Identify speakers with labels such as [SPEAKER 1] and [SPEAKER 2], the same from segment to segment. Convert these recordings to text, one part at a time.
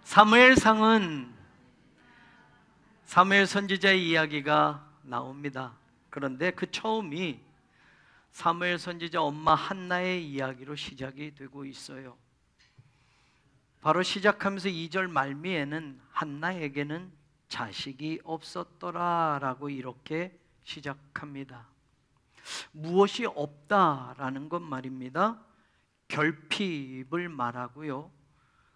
[SPEAKER 1] 사무엘상은 사무엘 선지자의 이야기가 나옵니다. 그런데 그 처음이 사무엘 선지자 엄마 한나의 이야기로 시작이 되고 있어요. 바로 시작하면서 2절 말미에는 한나에게는 자식이 없었더라 라고 이렇게 시작합니다. 무엇이 없다라는 것 말입니다. 결핍을 말하고요,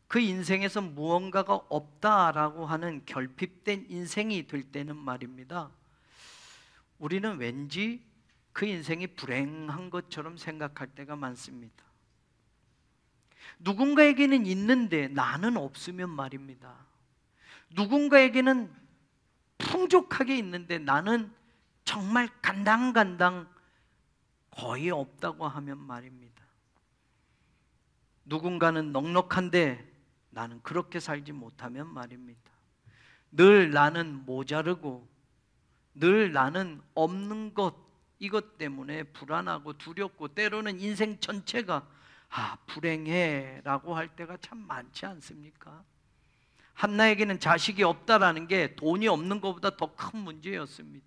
[SPEAKER 1] 그 인생에서 무언가가 없다라고 하는 결핍된 인생이 될 때는 말입니다, 우리는 왠지 그 인생이 불행한 것처럼 생각할 때가 많습니다. 누군가에게는 있는데 나는 없으면 말입니다, 누군가에게는 풍족하게 있는데 나는 정말 간당간당 거의 없다고 하면 말입니다, 누군가는 넉넉한데 나는 그렇게 살지 못하면 말입니다, 늘 나는 모자르고 늘 나는 없는 것, 이것 때문에 불안하고 두렵고 때로는 인생 전체가 불행해 라고 할 때가 참 많지 않습니까? 한나에게는 자식이 없다라는 게 돈이 없는 것보다 더 큰 문제였습니다.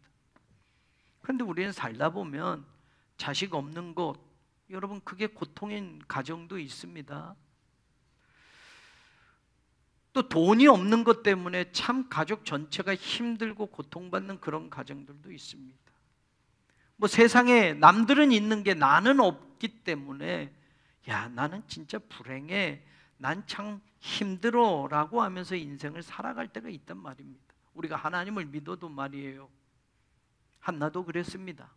[SPEAKER 1] 그런데 우리는 살다 보면 자식 없는 것, 여러분 그게 고통인 가정도 있습니다. 또 돈이 없는 것 때문에 참 가족 전체가 힘들고 고통받는 그런 가정들도 있습니다. 뭐 세상에 남들은 있는 게 나는 없기 때문에 야, 나는 진짜 불행해, 난 참 힘들어 라고 하면서 인생을 살아갈 때가 있단 말입니다. 우리가 하나님을 믿어도 말이에요. 한나도 그랬습니다.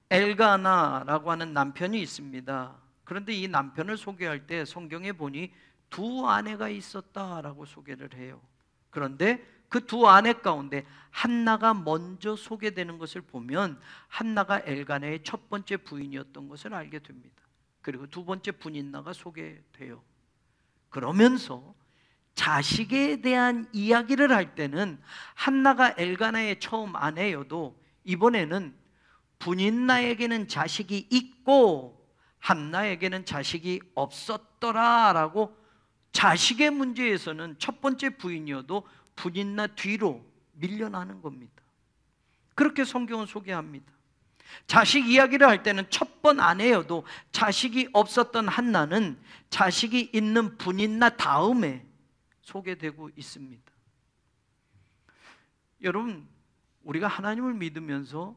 [SPEAKER 1] 엘가나라고 하는 남편이 있습니다. 그런데 이 남편을 소개할 때 성경에 보니 두 아내가 있었다라고 소개를 해요. 그런데 그 두 아내 가운데 한나가 먼저 소개되는 것을 보면 한나가 엘가나의 첫 번째 부인이었던 것을 알게 됩니다. 그리고 두 번째 분인나가 소개돼요. 그러면서 자식에 대한 이야기를 할 때는 한나가 엘가나의 처음 아내여도 이번에는 분인나에게는 자식이 있고 한나에게는 자식이 없었더라라고, 자식의 문제에서는 첫 번째 부인이어도 분인나 뒤로 밀려나는 겁니다. 그렇게 성경은 소개합니다. 자식 이야기를 할 때는 첫 번 아내여도 자식이 없었던 한나는 자식이 있는 분인나 다음에 소개되고 있습니다. 여러분, 우리가 하나님을 믿으면서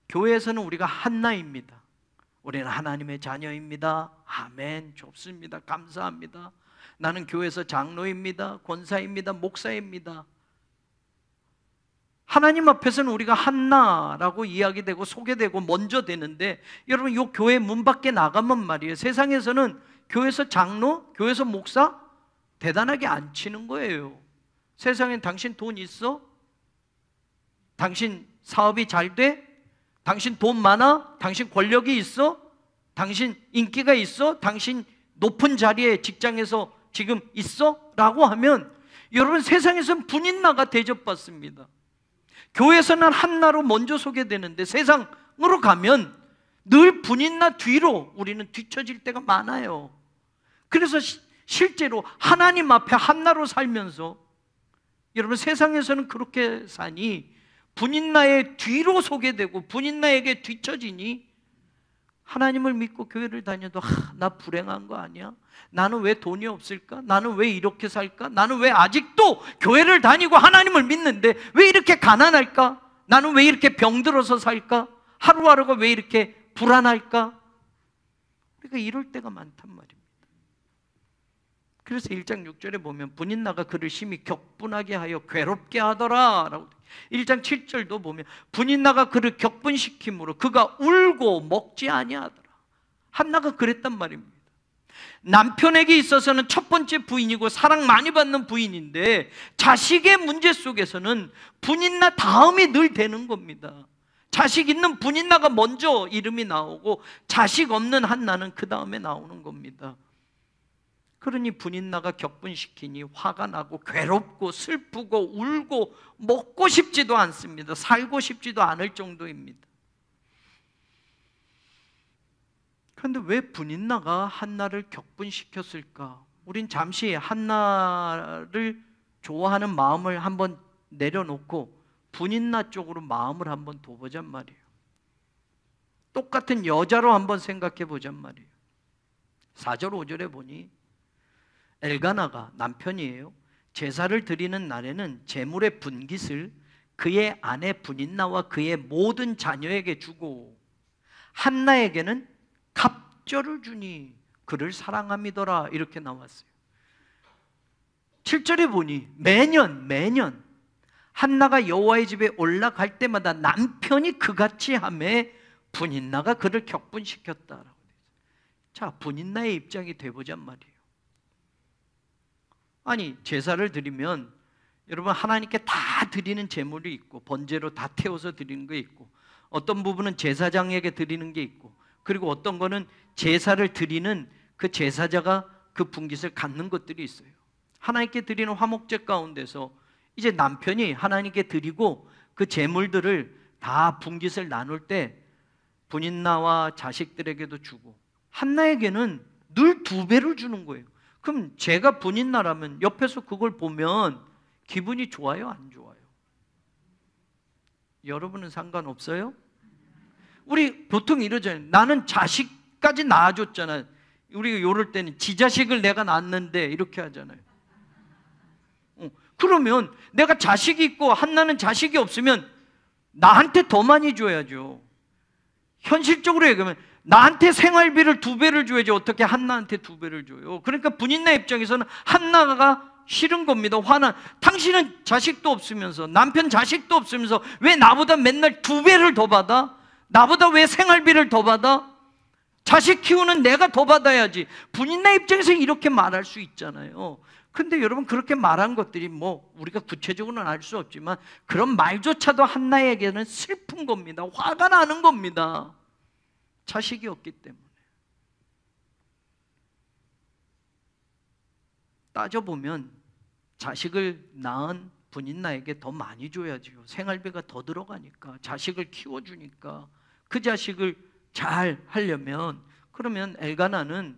[SPEAKER 1] 교회에서는 우리가 한나입니다. 우리는 하나님의 자녀입니다. 아멘, 좋습니다. 감사합니다. 나는 교회에서 장로입니다. 권사입니다. 목사입니다. 하나님 앞에서는 우리가 한나라고 이야기되고 소개되고 먼저 되는데, 여러분 이 교회 문 밖에 나가면 말이에요, 세상에서는 교회에서 장로, 교회에서 목사 대단하게 안 치는 거예요. 세상엔 당신 돈 있어? 당신 사업이 잘 돼? 당신 돈 많아? 당신 권력이 있어? 당신 인기가 있어? 당신 높은 자리에 직장에서 지금 있어? 라고 하면 여러분 세상에서는 분인나가 대접받습니다. 교회에서는 한나로 먼저 소개되는데 세상으로 가면 늘 분인나 뒤로 우리는 뒤처질 때가 많아요. 그래서 실제로 하나님 앞에 한나로 살면서 여러분 세상에서는 그렇게 사니 분인나의 뒤로 소개되고 분인나에게 뒤처지니 하나님을 믿고 교회를 다녀도 나 불행한 거 아니야? 나는 왜 돈이 없을까? 나는 왜 이렇게 살까? 나는 왜 아직도 교회를 다니고 하나님을 믿는데 왜 이렇게 가난할까? 나는 왜 이렇게 병들어서 살까? 하루하루가 왜 이렇게 불안할까? 우리가 이럴 때가 많단 말입니다. 그래서 1장 6절에 보면 분인나가 그를 심히 격분하게 하여 괴롭게 하더라 라고, 1장 7절도 보면 분인나가 그를 격분시킴으로 그가 울고 먹지 아니하더라. 한나가 그랬단 말입니다. 남편에게 있어서는 첫 번째 부인이고 사랑 많이 받는 부인인데 자식의 문제 속에서는 분인나 다음이 늘 되는 겁니다. 자식 있는 분인나가 먼저 이름이 나오고 자식 없는 한나는 그 다음에 나오는 겁니다. 그러니 분인나가 격분시키니 화가 나고 괴롭고 슬프고 울고 먹고 싶지도 않습니다. 살고 싶지도 않을 정도입니다. 그런데 왜 분인나가 한나를 격분시켰을까? 우린 잠시 한나를 좋아하는 마음을 한번 내려놓고 분인나 쪽으로 마음을 한번 둬보잔 말이에요. 똑같은 여자로 한번 생각해 보잔 말이에요. 4절 5절에 보니 엘가나가 남편이에요. 제사를 드리는 날에는 제물의 분깃을 그의 아내 분인나와 그의 모든 자녀에게 주고 한나에게는 갑절을 주니 그를 사랑함이더라. 이렇게 나왔어요. 7절에 보니 매년 한나가 여호와의 집에 올라갈 때마다 남편이 그같이 하매 분인나가 그를 격분시켰다라고. 자, 분인나의 입장이 돼보잔 말이에요. 아니, 제사를 드리면 여러분 하나님께 다 드리는 제물이 있고 번제로 다 태워서 드리는 게 있고 어떤 부분은 제사장에게 드리는 게 있고 그리고 어떤 거는 제사를 드리는 그 제사자가 그 분깃을 갖는 것들이 있어요. 하나님께 드리는 화목제 가운데서 이제 남편이 하나님께 드리고 그 제물들을 다 분깃을 나눌 때 분인나와 자식들에게도 주고 한나에게는 늘 2배를 주는 거예요. 그럼 제가 분인나라면 옆에서 그걸 보면 기분이 좋아요? 안 좋아요? 여러분은 상관없어요? 우리 보통 이러잖아요. 나는 자식까지 낳아줬잖아요. 우리가 요럴 때는 지 자식을 내가 낳았는데 이렇게 하잖아요. 그러면 내가 자식이 있고 한나는 자식이 없으면 나한테 더 많이 줘야죠. 현실적으로 얘기하면 나한테 생활비를 2배를 줘야지 어떻게 한나한테 2배를 줘요. 그러니까 분인나 입장에서는 한나가 싫은 겁니다. 화난. 당신은 자식도 없으면서 남편 자식도 없으면서 왜 나보다 맨날 2배를 더 받아? 나보다 왜 생활비를 더 받아? 자식 키우는 내가 더 받아야지. 분인나 입장에서 이렇게 말할 수 있잖아요. 근데 여러분 그렇게 말한 것들이 뭐 우리가 구체적으로는 알 수 없지만 그런 말조차도 한나에게는 슬픈 겁니다. 화가 나는 겁니다. 자식이 없기 때문에. 따져보면 자식을 낳은 분인나에게 더 많이 줘야죠. 생활비가 더 들어가니까 자식을 키워주니까 그 자식을 잘 하려면 그러면 엘가나는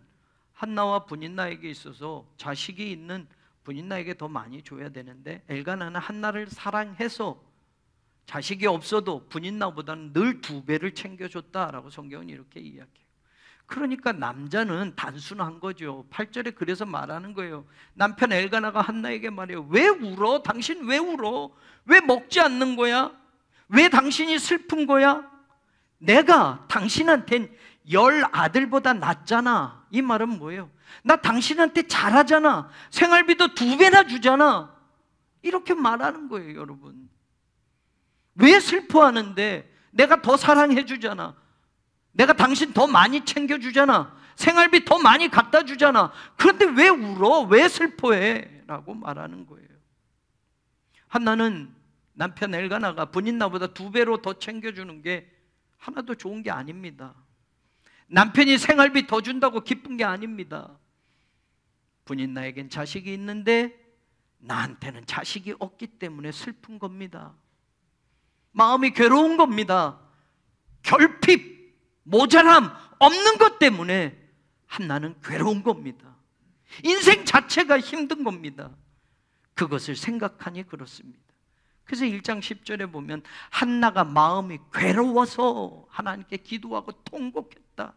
[SPEAKER 1] 한나와 분인나에게 있어서 자식이 있는 분인나에게 더 많이 줘야 되는데 엘가나는 한나를 사랑해서 자식이 없어도 분인나보다는 늘 2배를 챙겨줬다라고 성경은 이렇게 이야기해요. 그러니까 남자는 단순한 거죠. 8절에 그래서 말하는 거예요. 남편 엘가나가 한나에게 말해요. 왜 울어? 당신 왜 울어? 왜 먹지 않는 거야? 왜 당신이 슬픈 거야? 내가 당신한텐 10아들보다 낫잖아. 이 말은 뭐예요? 나 당신한테 잘하잖아. 생활비도 2배나 주잖아. 이렇게 말하는 거예요, 여러분. 왜 슬퍼하는데? 내가 더 사랑해 주잖아. 내가 당신 더 많이 챙겨주잖아. 생활비 더 많이 갖다 주잖아. 그런데 왜 울어? 왜 슬퍼해? 라고 말하는 거예요. 한나는 남편 엘가나가 분인나보다 2배로 더 챙겨주는 게 하나도 좋은 게 아닙니다. 남편이 생활비 더 준다고 기쁜 게 아닙니다. 분인나에겐 자식이 있는데 나한테는 자식이 없기 때문에 슬픈 겁니다. 마음이 괴로운 겁니다. 결핍, 모자람, 없는 것 때문에 한나는 괴로운 겁니다. 인생 자체가 힘든 겁니다. 그것을 생각하니 그렇습니다. 그래서 1장 10절에 보면 한나가 마음이 괴로워서 하나님께 기도하고 통곡했다.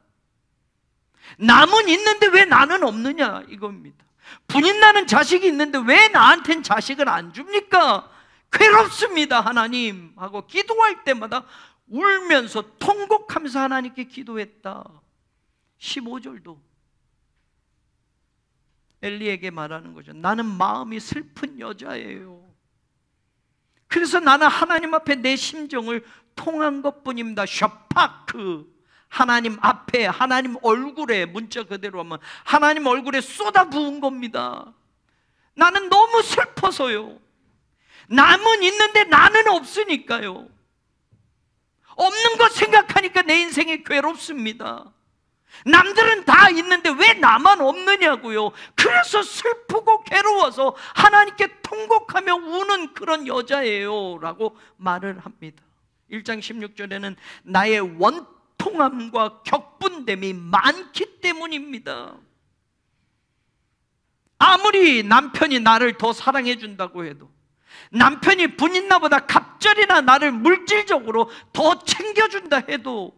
[SPEAKER 1] 남은 있는데 왜 나는 없느냐 이겁니다. 분인나는 자식이 있는데 왜 나한텐 자식을 안 줍니까? 괴롭습니다 하나님 하고 기도할 때마다 울면서 통곡하면서 하나님께 기도했다. 15절도 엘리에게 말하는 거죠. 나는 마음이 슬픈 여자예요. 그래서 나는 하나님 앞에 내 심정을 통한 것뿐입니다. 샤파크, 하나님 앞에, 하나님 얼굴에, 문자 그대로 하면 하나님 얼굴에 쏟아부은 겁니다. 나는 너무 슬퍼서요. 남은 있는데 나는 없으니까요. 없는 것 생각하니까 내 인생이 괴롭습니다. 남들은 다 있는데 왜 나만 없느냐고요. 그래서 슬프고 괴로워서 하나님께 통곡하며 우는 그런 여자예요 라고 말을 합니다. 1장 16절에는 나의 원통함과 격분됨이 많기 때문입니다. 아무리 남편이 나를 더 사랑해 준다고 해도, 남편이 분인나보다 갑절이나 나를 물질적으로 더 챙겨준다 해도,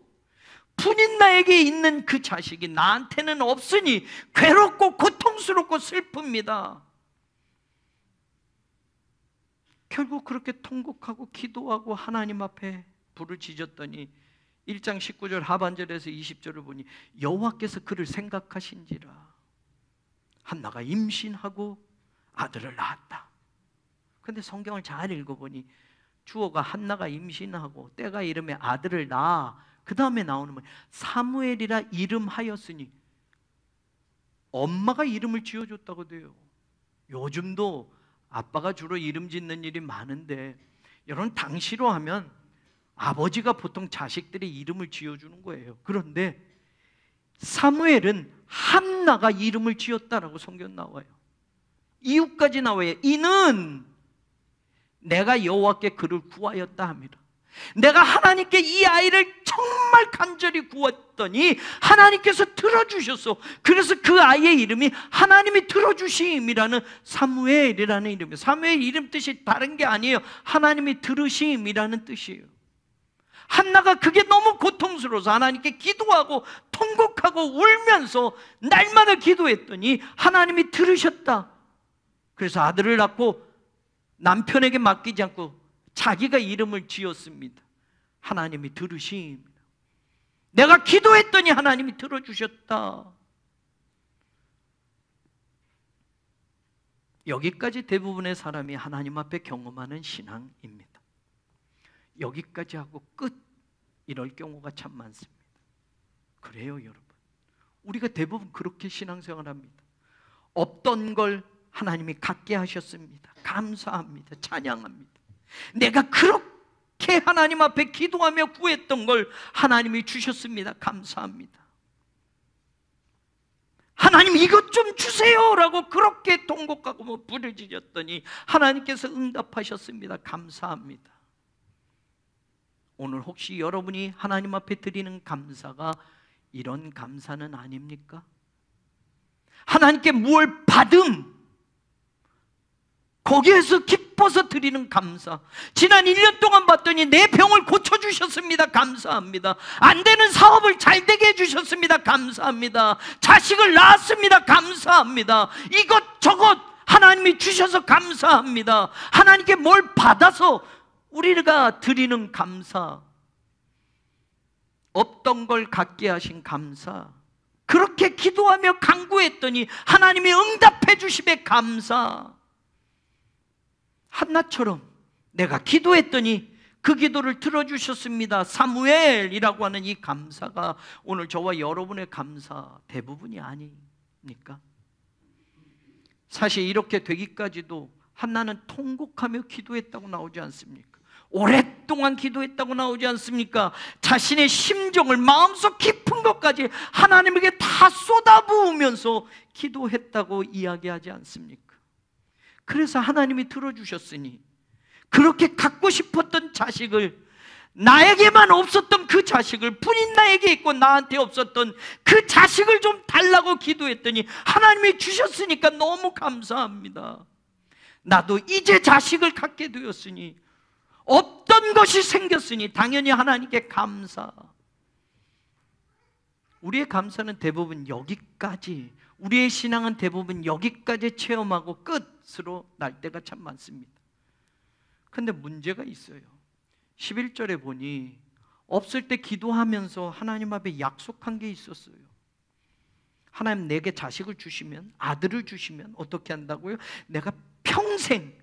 [SPEAKER 1] 분인나에게 있는 그 자식이 나한테는 없으니 괴롭고 고통스럽고 슬픕니다. 결국 그렇게 통곡하고 기도하고 하나님 앞에 부르짖었더니 1장 19절 하반절에서 20절을 보니 여호와께서 그를 생각하신지라 한나가 임신하고 아들을 낳았다. 그런데 성경을 잘 읽어보니 주어가 한나가 임신하고 때가 이르면 아들을 낳아, 그 다음에 나오는 말 사무엘이라 이름하였으니 엄마가 이름을 지어줬다고 돼요. 요즘도 아빠가 주로 이름 짓는 일이 많은데, 여러분 당시로 하면 아버지가 보통 자식들의 이름을 지어주는 거예요. 그런데 사무엘은 한나가 이름을 지었다라고 성경 나와요. 이유까지 나와요. 이는 내가 여호와께 그를 구하였다 합니다. 내가 하나님께 이 아이를 정말 간절히 구했더니 하나님께서 들어주셨어. 그래서 그 아이의 이름이 하나님이 들어주심이라는 사무엘이라는 이름이에요. 사무엘 이름 뜻이 다른 게 아니에요. 하나님이 들으심이라는 뜻이에요. 한나가 그게 너무 고통스러워서 하나님께 기도하고 통곡하고 울면서 날마다 기도했더니 하나님이 들으셨다. 그래서 아들을 낳고 남편에게 맡기지 않고 자기가 이름을 지었습니다. 하나님이 들으심. 내가 기도했더니 하나님이 들어주셨다. 여기까지 대부분의 사람이 하나님 앞에 경험하는 신앙입니다. 여기까지 하고 끝, 이럴 경우가 참 많습니다. 그래요 여러분, 우리가 대부분 그렇게 신앙생활합니다. 없던 걸 하나님이 갖게 하셨습니다. 감사합니다. 찬양합니다. 내가 그렇게 하나님 앞에 기도하며 구했던 걸 하나님이 주셨습니다. 감사합니다. 하나님 이것 좀 주세요 라고 그렇게 통곡하고 부르짖었더니 하나님께서 응답하셨습니다. 감사합니다. 오늘 혹시 여러분이 하나님 앞에 드리는 감사가 이런 감사는 아닙니까? 하나님께 무엇을 받음, 거기에서 기뻐서 드리는 감사. 지난 1년 동안 봤더니 내 병을 고쳐주셨습니다. 감사합니다. 안 되는 사업을 잘 되게 해주셨습니다. 감사합니다. 자식을 낳았습니다. 감사합니다. 이것저것 하나님이 주셔서 감사합니다. 하나님께 뭘 받아서 우리가 드리는 감사, 없던 걸 갖게 하신 감사, 그렇게 기도하며 간구했더니 하나님이 응답해 주심에 감사. 한나처럼 내가 기도했더니 그 기도를 들어주셨습니다. 사무엘이라고 하는 이 감사가 오늘 저와 여러분의 감사 대부분이 아닙니까? 사실 이렇게 되기까지도 한나는 통곡하며 기도했다고 나오지 않습니까? 오랫동안 기도했다고 나오지 않습니까? 자신의 심정을 마음속 깊은 것까지 하나님에게 다 쏟아부으면서 기도했다고 이야기하지 않습니까? 그래서 하나님이 들어주셨으니 그렇게 갖고 싶었던 자식을, 나에게만 없었던 그 자식을, 분인나에게 있고 나한테 없었던 그 자식을 좀 달라고 기도했더니 하나님이 주셨으니까 너무 감사합니다. 나도 이제 자식을 갖게 되었으니, 없던 것이 생겼으니 당연히 하나님께 감사. 우리의 감사는 대부분 여기까지, 우리의 신앙은 대부분 여기까지 체험하고 끝으로 날 때가 참 많습니다. 그런데 문제가 있어요. 11절에 보니 없을 때 기도하면서 하나님 앞에 약속한 게 있었어요. 하나님 내게 자식을 주시면, 아들을 주시면 어떻게 한다고요? 내가 평생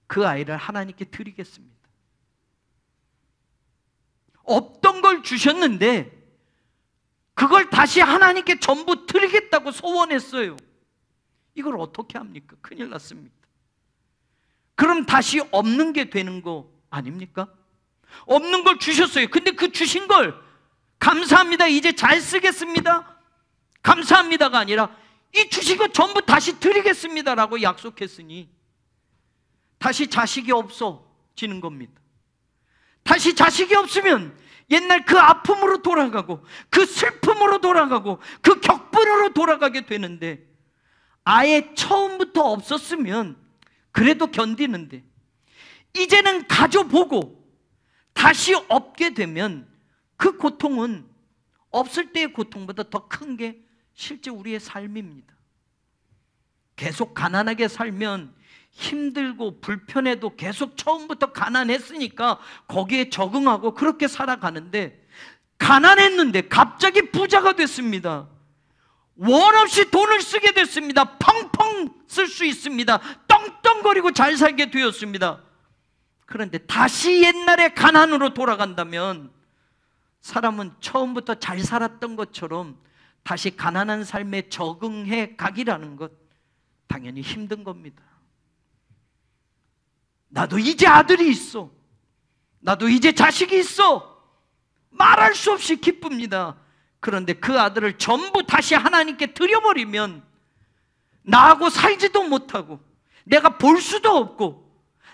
[SPEAKER 1] 그 아이를 하나님께 드리겠습니다. 없던 걸 주셨는데 그걸 다시 하나님께 전부 드리겠다고 소원했어요. 이걸 어떻게 합니까? 큰일 났습니다. 그럼 다시 없는 게 되는 거 아닙니까? 없는 걸 주셨어요. 근데 그 주신 걸 감사합니다, 이제 잘 쓰겠습니다, 감사합니다가 아니라 이 주신 거 전부 다시 드리겠습니다라고 약속했으니 다시 자식이 없어지는 겁니다. 다시 자식이 없으면 옛날 그 아픔으로 돌아가고 그 슬픔으로 돌아가고 그 격분으로 돌아가게 되는데, 아예 처음부터 없었으면 그래도 견디는데, 이제는 가져보고 다시 없게 되면 그 고통은 없을 때의 고통보다 더 큰 게 실제 우리의 삶입니다. 계속 가난하게 살면 힘들고 불편해도 계속 처음부터 가난했으니까 거기에 적응하고 그렇게 살아가는데, 가난했는데 갑자기 부자가 됐습니다. 원 없이 돈을 쓰게 됐습니다. 펑펑 쓸 수 있습니다. 떵떵거리고 잘 살게 되었습니다. 그런데 다시 옛날의 가난으로 돌아간다면 사람은 처음부터 잘 살았던 것처럼 다시 가난한 삶에 적응해 가기라는 것, 당연히 힘든 겁니다. 나도 이제 아들이 있어, 나도 이제 자식이 있어, 말할 수 없이 기쁩니다. 그런데 그 아들을 전부 다시 하나님께 드려버리면 나하고 살지도 못하고 내가 볼 수도 없고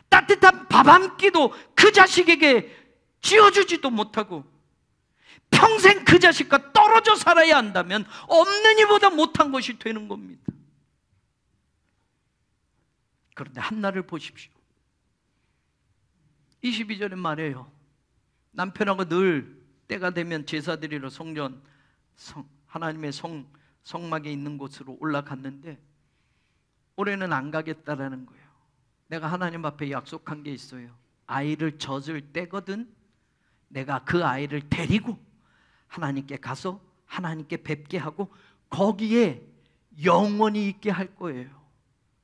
[SPEAKER 1] 따뜻한 밥 한 끼도 그 자식에게 지어주지도 못하고 평생 그 자식과 떨어져 살아야 한다면 없는 이보다 못한 것이 되는 겁니다. 그런데 한나를 보십시오. 22절에 말해요. 남편하고 늘 때가 되면 제사드리러 성전, 하나님의 성막에 있는 곳으로 올라갔는데 올해는 안 가겠다라는 거예요. 내가 하나님 앞에 약속한 게 있어요. 아이를 젖을 때거든 내가 그 아이를 데리고 하나님께 가서 하나님께 뵙게 하고 거기에 영원히 있게 할 거예요.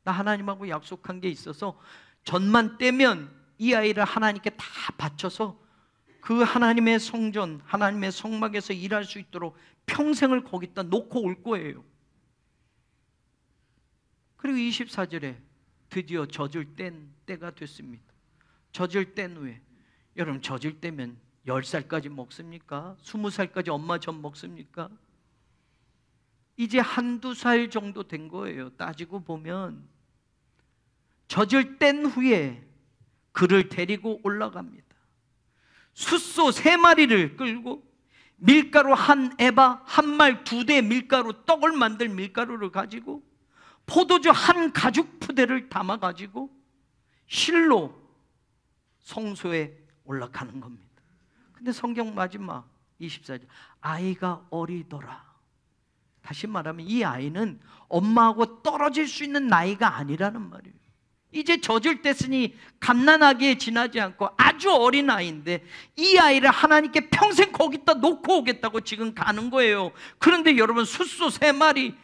[SPEAKER 1] 나 하나님하고 약속한 게 있어서 젖만 떼면 이 아이를 하나님께 다 바쳐서 그 하나님의 성전, 하나님의 성막에서 일할 수 있도록 평생을 거기다 놓고 올 거예요. 그리고 24절에 드디어 젖을 뗀 때가 됐습니다. 젖을 뗀 후에, 여러분 젖을 떼면 10살까지 먹습니까? 20살까지 엄마 젖 먹습니까? 이제 한두 살 정도 된 거예요. 따지고 보면. 젖을 뗀 후에 그를 데리고 올라갑니다. 숫소 3마리를 끌고 밀가루 한 에바, 한 말 2대 밀가루, 떡을 만들 밀가루를 가지고 포도주 한 가죽 푸대를 담아 가지고 실로 성소에 올라가는 겁니다. 근데 성경 마지막 24절, 아이가 어리더라. 다시 말하면 이 아이는 엄마하고 떨어질 수 있는 나이가 아니라는 말이에요. 이제 젖을 뗐으니 갓난아기에 지나지 않고 아주 어린 아이인데 이 아이를 하나님께 평생 거기다 놓고 오겠다고 지금 가는 거예요. 그런데 여러분, 숫소 3마리,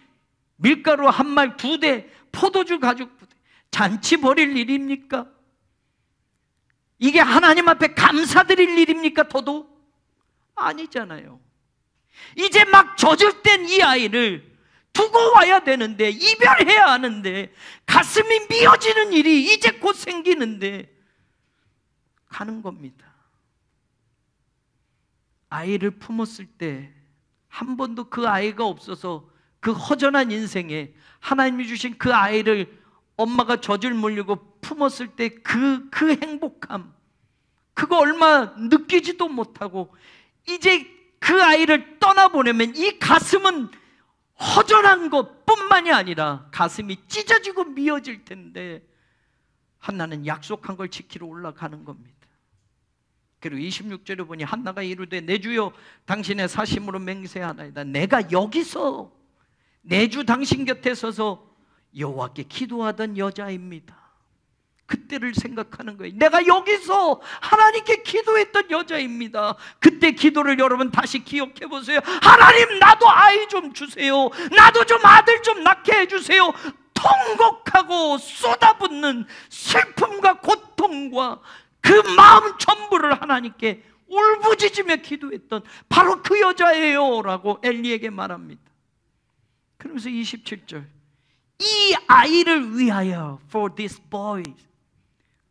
[SPEAKER 1] 밀가루 한 말 2대, 포도주 가죽 부대, 잔치 벌일 일입니까? 이게 하나님 앞에 감사드릴 일입니까? 더도 아니잖아요. 이제 막 젖을 뗀 이 아이를 두고 와야 되는데, 이별해야 하는데, 가슴이 미어지는 일이 이제 곧 생기는데 가는 겁니다. 아이를 품었을 때 한 번도 그 아이가 없어서 그 허전한 인생에 하나님이 주신 그 아이를 엄마가 젖을 물리고 품었을 때 그 행복함, 그거 얼마 느끼지도 못하고 이제 그 아이를 떠나보내면 이 가슴은 허전한 것뿐만이 아니라 가슴이 찢어지고 미어질 텐데 한나는 약속한 걸 지키러 올라가는 겁니다. 그리고 26절에 보니 한나가 이르되 내 주여 당신의 사심으로 맹세하나이다. 내가 여기서 내 주 당신 곁에 서서 여호와께 기도하던 여자입니다. 그때를 생각하는 거예요. 내가 여기서 하나님께 기도했던 여자입니다. 그때 기도를 여러분 다시 기억해 보세요. 하나님, 나도 아이 좀 주세요. 나도 좀 아들 좀 낳게 해주세요. 통곡하고 쏟아붓는 슬픔과 고통과 그 마음 전부를 하나님께 울부짖으며 기도했던 바로 그 여자예요 라고 엘리에게 말합니다. 그러면서 27절, 이 아이를 위하여, for this boy,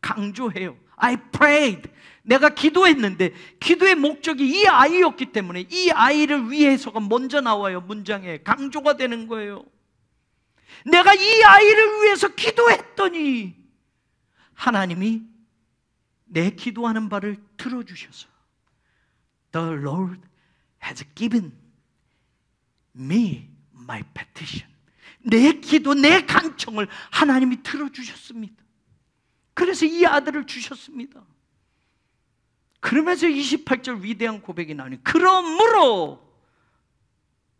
[SPEAKER 1] 강조해요. I prayed. 내가 기도했는데 기도의 목적이 이 아이였기 때문에 이 아이를 위해서가 먼저 나와요. 문장에 강조가 되는 거예요. 내가 이 아이를 위해서 기도했더니 하나님이 내 기도하는 바를 들어주셔서 The Lord has given me my petition. 내 기도, 내 간청을 하나님이 들어주셨습니다. 그래서 이 아들을 주셨습니다. 그러면서 28절 위대한 고백이 나오니, 그러므로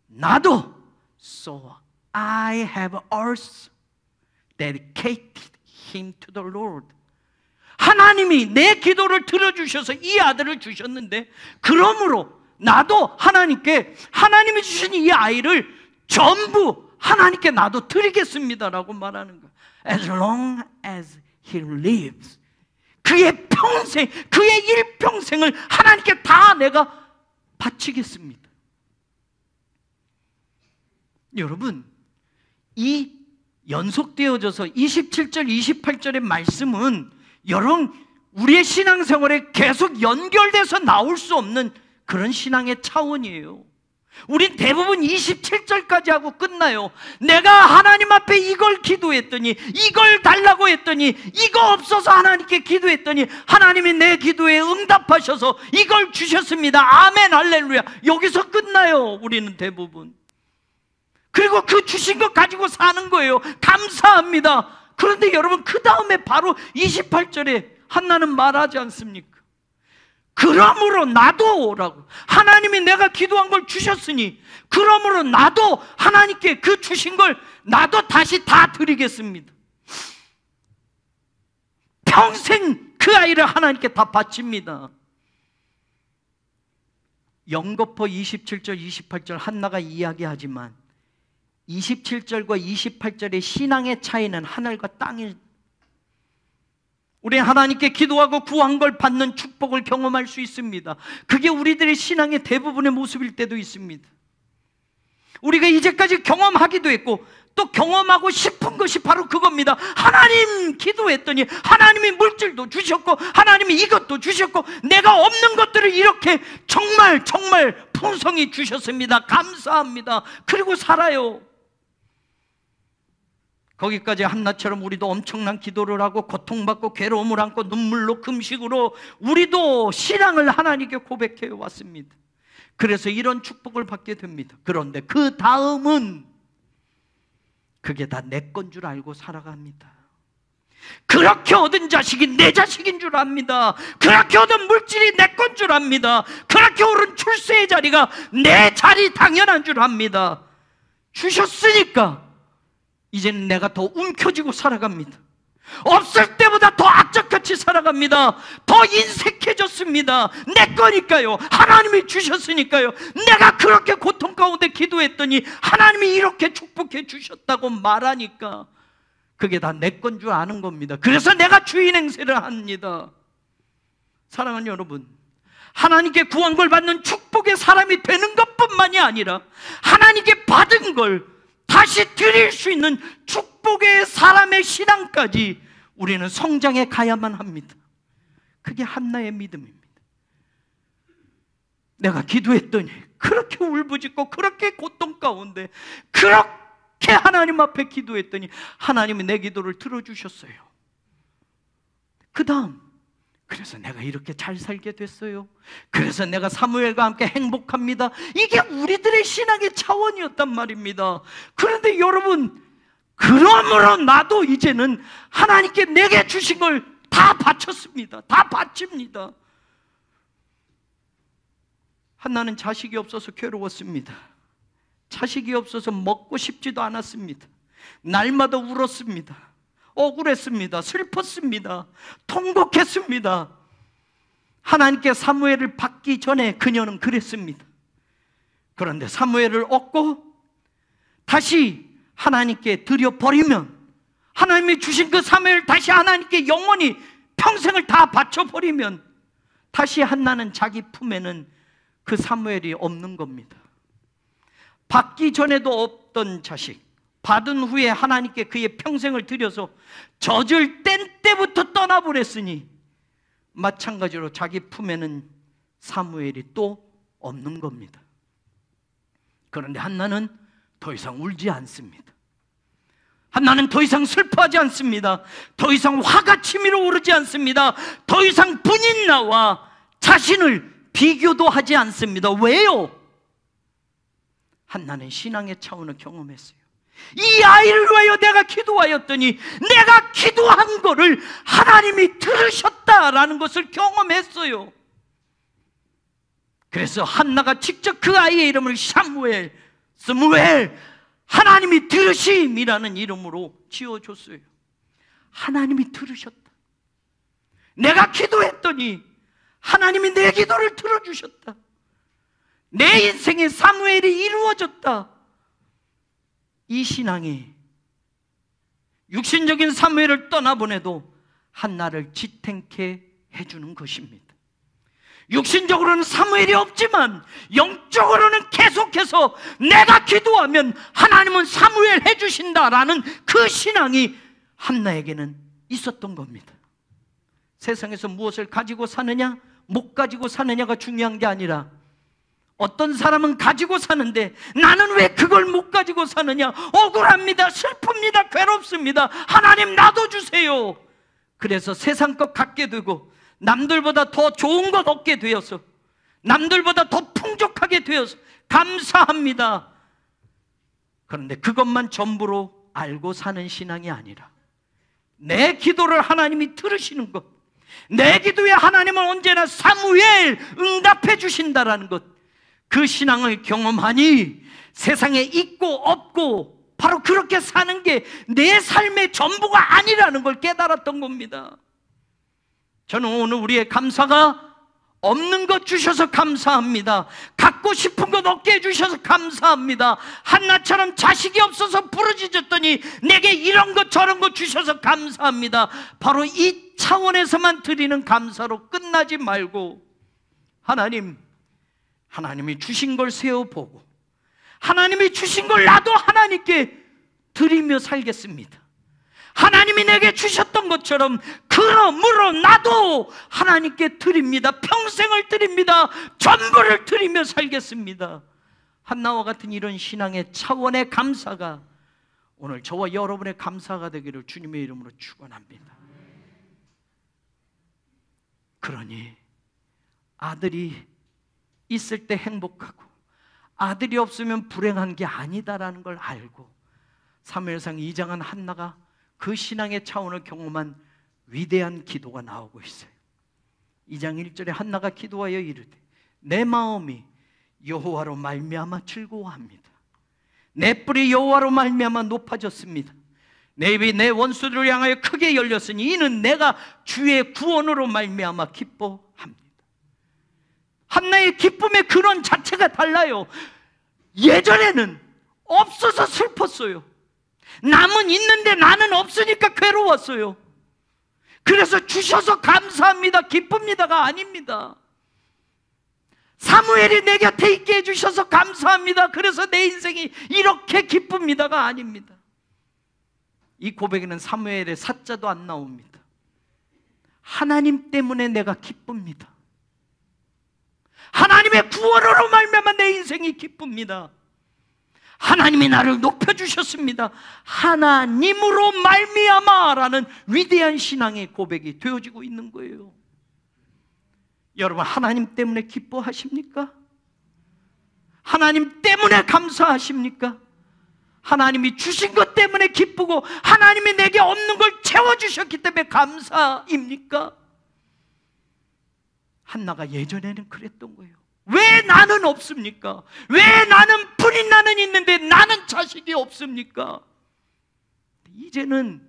[SPEAKER 1] 나도 So I have also dedicated him to the Lord. 하나님이 내 기도를 들어주셔서 이 아들을 주셨는데, 그러므로 나도 하나님께, 하나님이 주신 이 아이를 전부 하나님께 나도 드리겠습니다라고 말하는 거예요. As long as he lives. 그의 평생, 그의 일평생을 하나님께 다 내가 바치겠습니다. 여러분, 이 연속되어져서 27절, 28절의 말씀은 여러분, 우리의 신앙생활에 계속 연결돼서 나올 수 없는 그런 신앙의 차원이에요. 우린 대부분 27절까지 하고 끝나요. 내가 하나님 앞에 이걸 기도했더니, 이걸 달라고 했더니, 이거 없어서 하나님께 기도했더니 하나님이 내 기도에 응답하셔서 이걸 주셨습니다. 아멘, 할렐루야. 여기서 끝나요, 우리는 대부분. 그리고 그 주신 것 가지고 사는 거예요. 감사합니다. 그런데 여러분, 그 다음에 바로 28절에 한나는 말하지 않습니까? 그러므로 나도 라고, 하나님이 내가 기도한 걸 주셨으니 그러므로 나도 하나님께 그 주신 걸 나도 다시 다 드리겠습니다. 평생 그 아이를 하나님께 다 바칩니다. 영거포 27절 28절 한나가 이야기하지만 27절과 28절의 신앙의 차이는 하늘과 땅일. 우리 하나님께 기도하고 구한 걸 받는 축복을 경험할 수 있습니다. 그게 우리들의 신앙의 대부분의 모습일 때도 있습니다. 우리가 이제까지 경험하기도 했고 또 경험하고 싶은 것이 바로 그겁니다. 하나님 기도했더니 하나님이 물질도 주셨고 하나님이 이것도 주셨고 내가 없는 것들을 이렇게 정말 풍성히 주셨습니다. 감사합니다. 그리고 살아요. 거기까지 한나처럼 우리도 엄청난 기도를 하고 고통받고 괴로움을 안고 눈물로 금식으로 우리도 신앙을 하나님께 고백해 왔습니다. 그래서 이런 축복을 받게 됩니다. 그런데 그 다음은 그게 다 내 건 줄 알고 살아갑니다. 그렇게 얻은 자식이 내 자식인 줄 압니다. 그렇게 얻은 물질이 내 건 줄 압니다. 그렇게 오른 출세의 자리가 내 자리 당연한 줄 압니다. 주셨으니까 이제는 내가 더 움켜쥐고 살아갑니다. 없을 때보다 더 악착같이 살아갑니다. 더 인색해졌습니다. 내 거니까요. 하나님이 주셨으니까요. 내가 그렇게 고통 가운데 기도했더니 하나님이 이렇게 축복해 주셨다고 말하니까 그게 다 내 건 줄 아는 겁니다. 그래서 내가 주인 행세를 합니다. 사랑하는 여러분, 하나님께 구한 걸 받는 축복의 사람이 되는 것뿐만이 아니라 하나님께 받은 걸 다시 드릴 수 있는 축복의 사람의 신앙까지 우리는 성장해 가야만 합니다. 그게 한나의 믿음입니다. 내가 기도했더니 그렇게 울부짖고 그렇게 고통 가운데 그렇게 하나님 앞에 기도했더니 하나님이 내 기도를 들어주셨어요. 그 다음 그래서 내가 이렇게 잘 살게 됐어요. 그래서 내가 사무엘과 함께 행복합니다. 이게 우리들의 신앙의 차원이었단 말입니다. 그런데 여러분, 그러므로 나도 이제는 하나님께 내게 주신 걸 다 바쳤습니다. 다 바칩니다. 한나는 자식이 없어서 괴로웠습니다. 자식이 없어서 먹고 싶지도 않았습니다. 날마다 울었습니다. 억울했습니다. 슬펐습니다. 통곡했습니다. 하나님께 사무엘을 받기 전에 그녀는 그랬습니다. 그런데 사무엘을 얻고 다시 하나님께 드려버리면, 하나님이 주신 그 사무엘을 다시 하나님께 영원히 평생을 다 바쳐버리면 다시 한나는 자기 품에는 그 사무엘이 없는 겁니다. 받기 전에도 없던 자식, 받은 후에 하나님께 그의 평생을 들여서 젖을 뗀 때부터 떠나버렸으니 마찬가지로 자기 품에는 사무엘이 또 없는 겁니다. 그런데 한나는 더 이상 울지 않습니다. 한나는 더 이상 슬퍼하지 않습니다. 더 이상 화가 치밀어 오르지 않습니다. 더 이상 분인나와 자신을 비교도 하지 않습니다. 왜요? 한나는 신앙의 차원을 경험했어요. 이 아이를 위하여 내가 기도하였더니 내가 기도한 거를 하나님이 들으셨다라는 것을 경험했어요. 그래서 한나가 직접 그 아이의 이름을 사무엘, 스무엘, 하나님이 들으심이라는 이름으로 지어줬어요. 하나님이 들으셨다. 내가 기도했더니 하나님이 내 기도를 들어주셨다. 내 인생의 사무엘이 이루어졌다. 이 신앙이 육신적인 사무엘을 떠나보내도 한나를 지탱케 해주는 것입니다. 육신적으로는 사무엘이 없지만 영적으로는 계속해서 내가 기도하면 하나님은 사무엘 해주신다라는 그 신앙이 한나에게는 있었던 겁니다. 세상에서 무엇을 가지고 사느냐, 못 가지고 사느냐가 중요한 게 아니라 어떤 사람은 가지고 사는데 나는 왜 그걸 못 가지고 사느냐, 억울합니다, 슬픕니다, 괴롭습니다, 하나님 나도 주세요. 그래서 세상 것 갖게 되고 남들보다 더 좋은 것 얻게 되어서 남들보다 더 풍족하게 되어서 감사합니다. 그런데 그것만 전부로 알고 사는 신앙이 아니라 내 기도를 하나님이 들으시는 것, 내 기도에 하나님은 언제나 사무엘 응답해 주신다라는 것, 그 신앙을 경험하니 세상에 있고 없고 바로 그렇게 사는 게 내 삶의 전부가 아니라는 걸 깨달았던 겁니다. 저는 오늘 우리의 감사가 없는 것 주셔서 감사합니다. 갖고 싶은 것 얻게 해주셔서 감사합니다. 한나처럼 자식이 없어서 부르짖었더니 내게 이런 것 저런 것 주셔서 감사합니다. 바로 이 차원에서만 드리는 감사로 끝나지 말고 하나님이 주신 걸 세어보고 하나님이 주신 걸 나도 하나님께 드리며 살겠습니다. 하나님이 내게 주셨던 것처럼 그러므로 나도 하나님께 드립니다. 평생을 드립니다. 전부를 드리며 살겠습니다. 한나와 같은 이런 신앙의 차원의 감사가 오늘 저와 여러분의 감사가 되기를 주님의 이름으로 축원합니다. 그러니 아들이 있을 때 행복하고 아들이 없으면 불행한 게 아니다라는 걸 알고 사무엘상 2장은 한나가 그 신앙의 차원을 경험한 위대한 기도가 나오고 있어요. 2장 1절에 한나가 기도하여 이르되 내 마음이 여호와로 말미암아 즐거워합니다. 내 뿔이 여호와로 말미암아 높아졌습니다. 내 입이 내 원수들을 향하여 크게 열렸으니 이는 내가 주의 구원으로 말미암아 기뻐합니다. 한나의 기쁨의 근원 자체가 달라요. 예전에는 없어서 슬펐어요. 남은 있는데 나는 없으니까 괴로웠어요. 그래서 주셔서 감사합니다, 기쁩니다가 아닙니다. 사무엘이 내 곁에 있게 해주셔서 감사합니다, 그래서 내 인생이 이렇게 기쁩니다가 아닙니다. 이 고백에는 사무엘의 사자도 안 나옵니다. 하나님 때문에 내가 기쁩니다. 하나님의 구원으로 말미암아 내 인생이 기쁩니다. 하나님이 나를 높여주셨습니다. 하나님으로 말미암아라는 위대한 신앙의 고백이 되어지고 있는 거예요. 여러분, 하나님 때문에 기뻐하십니까? 하나님 때문에 감사하십니까? 하나님이 주신 것 때문에 기쁘고 하나님이 내게 없는 걸 채워주셨기 때문에 감사입니까? 한나가 예전에는 그랬던 거예요. 왜 나는 없습니까? 왜 나는 불인 나는 있는데 나는 자식이 없습니까? 이제는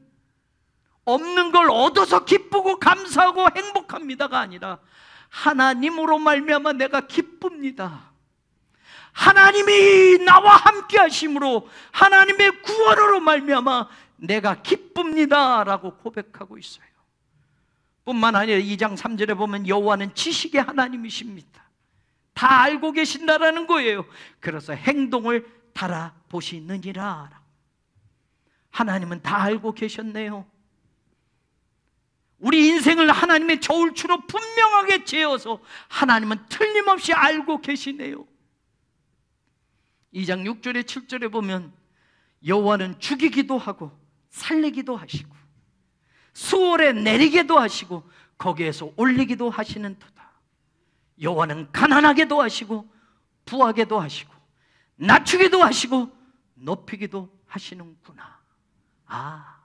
[SPEAKER 1] 없는 걸 얻어서 기쁘고 감사하고 행복합니다가 아니라 하나님으로 말미암아 내가 기쁩니다. 하나님이 나와 함께 하심으로 하나님의 구원으로 말미암아 내가 기쁩니다라고 고백하고 있어요. 뿐만 아니라 2장 3절에 보면 여호와는 지식의 하나님이십니다. 다 알고 계신다라는 거예요. 그래서 행동을 달아보시느니라. 하나님은 다 알고 계셨네요. 우리 인생을 하나님의 저울추로 분명하게 재어서 하나님은 틀림없이 알고 계시네요. 2장 6절에 7절에 보면 여호와는 죽이기도 하고 살리기도 하시고 수월에 내리게도 하시고 거기에서 올리기도 하시는 도다. 여호와는 가난하게도 하시고 부하게도 하시고 낮추기도 하시고 높이기도 하시는구나. 아,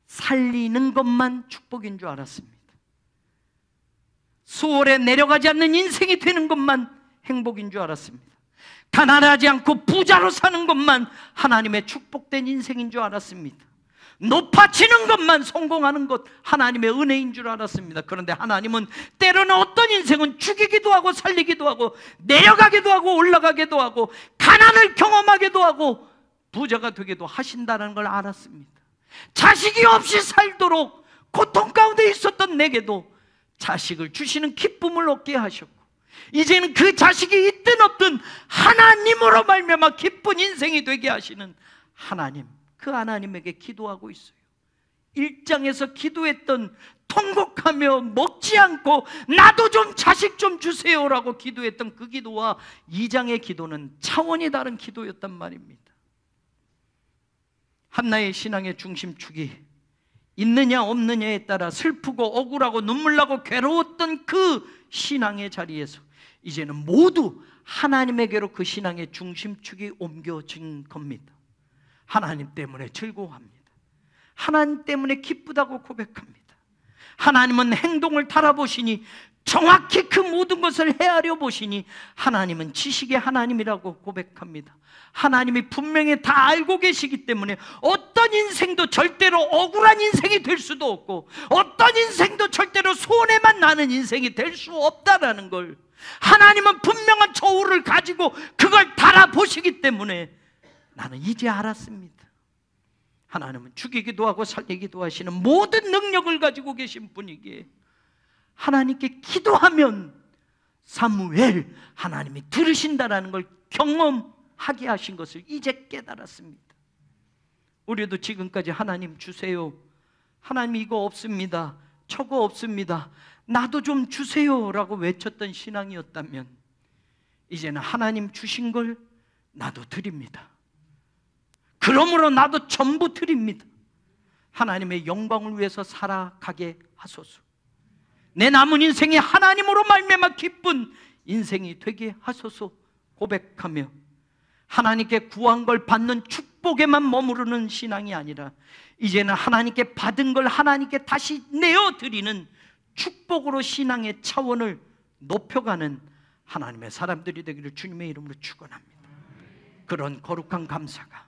[SPEAKER 1] 살리는 것만 축복인 줄 알았습니다. 수월에 내려가지 않는 인생이 되는 것만 행복인 줄 알았습니다. 가난하지 않고 부자로 사는 것만 하나님의 축복된 인생인 줄 알았습니다. 높아지는 것만 성공하는 것 하나님의 은혜인 줄 알았습니다. 그런데 하나님은 때로는 어떤 인생은 죽이기도 하고 살리기도 하고 내려가기도 하고 올라가기도 하고 가난을 경험하기도 하고 부자가 되기도 하신다는 걸 알았습니다. 자식이 없이 살도록 고통 가운데 있었던 내게도 자식을 주시는 기쁨을 얻게 하셨고, 이제는 그 자식이 있든 없든 하나님으로 말미암아 기쁜 인생이 되게 하시는 하나님, 그 하나님에게 기도하고 있어요. 1장에서 기도했던, 통곡하며 먹지 않고 나도 좀 자식 좀 주세요라고 기도했던 그 기도와 2장의 기도는 차원이 다른 기도였단 말입니다. 한나의 신앙의 중심축이 있느냐 없느냐에 따라 슬프고 억울하고 눈물나고 괴로웠던 그 신앙의 자리에서 이제는 모두 하나님에게로 그 신앙의 중심축이 옮겨진 겁니다. 하나님 때문에 즐거워합니다. 하나님 때문에 기쁘다고 고백합니다. 하나님은 행동을 달아보시니 정확히 그 모든 것을 헤아려 보시니 하나님은 지식의 하나님이라고 고백합니다. 하나님이 분명히 다 알고 계시기 때문에 어떤 인생도 절대로 억울한 인생이 될 수도 없고 어떤 인생도 절대로 손해만 나는 인생이 될 수 없다라는 걸 하나님은 분명한 저울을 가지고 그걸 달아보시기 때문에 나는 이제 알았습니다. 하나님은 죽이기도 하고 살리기도 하시는 모든 능력을 가지고 계신 분이기에 하나님께 기도하면 사무엘, 하나님이 들으신다라는 걸 경험하게 하신 것을 이제 깨달았습니다. 우리도 지금까지 하나님 주세요, 하나님 이거 없습니다, 저거 없습니다, 나도 좀 주세요 라고 외쳤던 신앙이었다면 이제는 하나님 주신 걸 나도 드립니다. 그러므로 나도 전부 드립니다. 하나님의 영광을 위해서 살아가게 하소서. 내 남은 인생이 하나님으로 말미암아 기쁜 인생이 되게 하소서 고백하며 하나님께 구한 걸 받는 축복에만 머무르는 신앙이 아니라 이제는 하나님께 받은 걸 하나님께 다시 내어드리는 축복으로 신앙의 차원을 높여가는 하나님의 사람들이 되기를 주님의 이름으로 축원합니다. 그런 거룩한 감사가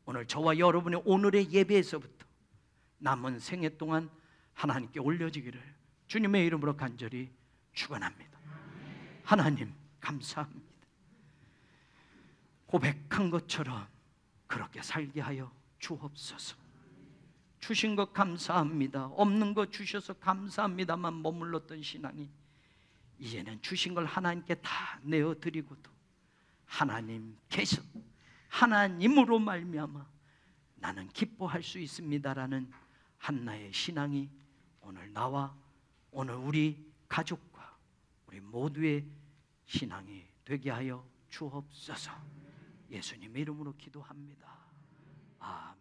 [SPEAKER 1] 오늘 저와 여러분의 오늘의 예배에서부터 남은 생애 동안 하나님께 올려지기를 주님의 이름으로 간절히 축원합니다. 하나님 감사합니다. 고백한 것처럼 그렇게 살게 하여 주옵소서. 주신 것 감사합니다, 없는 것 주셔서 감사합니다만 머물렀던 신앙이 이제는 주신 걸 하나님께 다 내어드리고도 하나님께서 하나님으로 말미암아 나는 기뻐할 수 있습니다라는 한나의 신앙이 오늘 나와 오늘 우리 가족과 우리 모두의 신앙이 되게 하여 주옵소서. 예수님의 이름으로 기도합니다. 아멘.